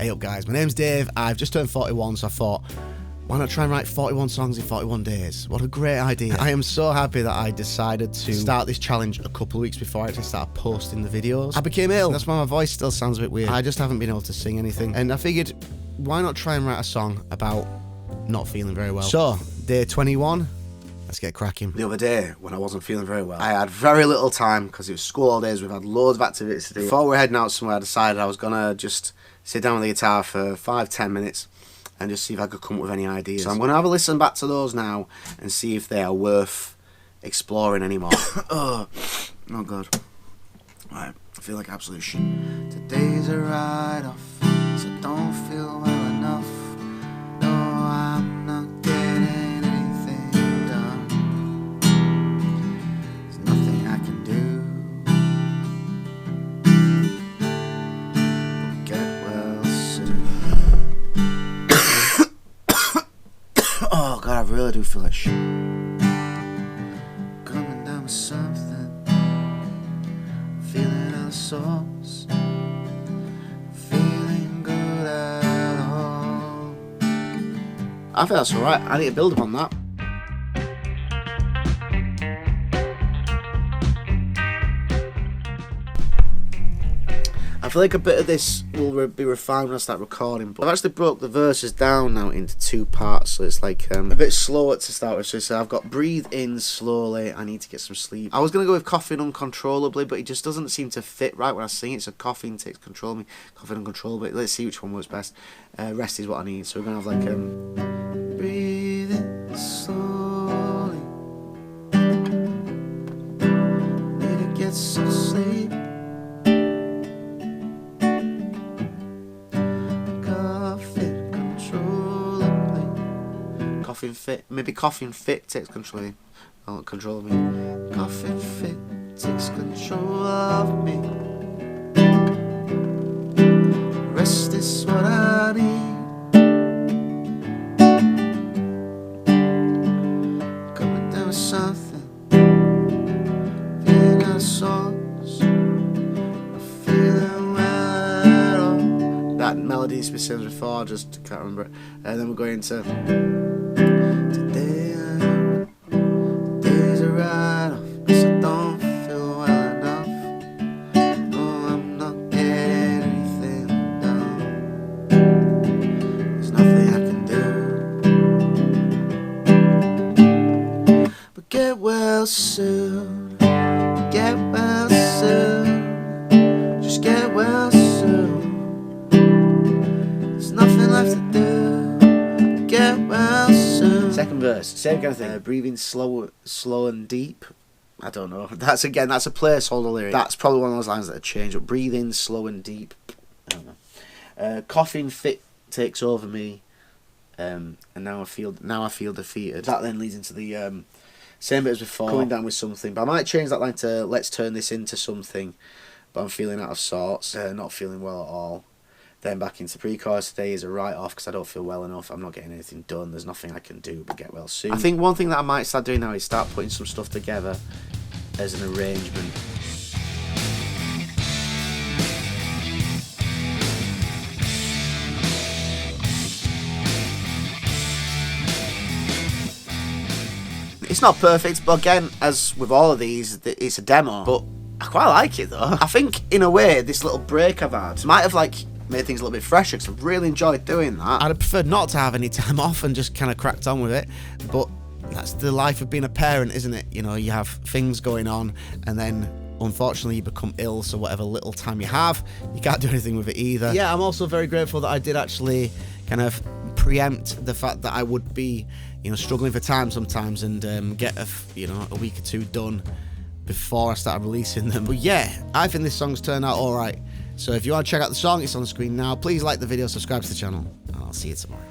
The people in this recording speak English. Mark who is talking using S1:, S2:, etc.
S1: Hey up guys, my name's Dave. I've just turned 41, so I thought, why not try and write 41 songs in 41 days? What a great idea. I am so happy that I decided to start this challenge a couple of weeks before I actually started posting the videos. I became ill. That's why my voice still sounds a bit weird. I just haven't been able to sing anything. And I figured, why not try and write a song about not feeling very well? So, day 21, let's get cracking. The other day, when I wasn't feeling very well, I had very little time because it was school holidays. We've had loads of activities to do. Before we're heading out somewhere, I decided I was gonna just sit down with the guitar for 5-10 minutes and just see if I could come up with any ideas. So I'm gonna have a listen back to those now and see if they are worth exploring anymore. Oh god. Right, I feel like absolute shit. Today's a write-off, so don't feel well enough. No, I'm not getting anything done. There's nothing I can do. Get well soon. Oh god, I really do feel like shit. Coming down with something, feeling out of sorts, feeling good at all. I think that's alright. I need to build upon that. I feel like a bit of this will be refined when I start recording, but I've actually broke the verses down now into 2 parts, so it's like a bit slower to start with. So I've got breathe in slowly, I need to get some sleep. I was going to go with coughing uncontrollably, but it just doesn't seem to fit right when I sing it, so coughing takes control of me, coughing uncontrollably. Let's see which one works best. Rest is what I need, so we're going to have like breathe in slowly, need to get some sleep. Coughing fit, maybe coughing fit takes control of me. Oh, control of me. Coughing fit takes control of me. Rest is what I need. Coming down with something, feeling out of sorts, not feeling well at all. That melody's been sung before, I just can't remember it. And then we're going into today's a write-off, 'cause I don't feel well enough. No, I'm not getting anything done. There's nothing I can do. But get well soon. Get well soon. Just get well soon. There's nothing left to do. Get well soon. Second verse, same kind of thing. Breathing slow and deep. I don't know. That's a placeholder lyric. That's probably one of those lines that have changed. But breathe in slow and deep. I don't know. Coughing fit takes over me, and now I feel defeated. That then leads into the same bit as before. Coming down with something, but I might change that line to let's turn this into something. But I'm feeling out of sorts, not feeling well at all. Then back into pre-chorus. Today is a write-off because I don't feel well enough. I'm not getting anything done. There's nothing I can do but get well soon. I think one thing that I might start doing now is start putting some stuff together as an arrangement. It's not perfect, but again, as with all of these, it's a demo. But I quite like it though. I think in a way, this little break I've had might have like made things a little bit fresher because I've really enjoyed doing that. I'd have preferred not to have any time off and just kind of cracked on with it, but that's the life of being a parent, isn't it? You know, you have things going on and then unfortunately you become ill, so whatever little time you have, you can't do anything with it either. Yeah, I'm also very grateful that I did actually kind of preempt the fact that I would be, you know, struggling for time sometimes and get a week or 2 done before I started releasing them. But yeah, I think this song's turned out alright. So if you want to check out the song, it's on the screen now. Please like the video, subscribe to the channel, and I'll see you tomorrow.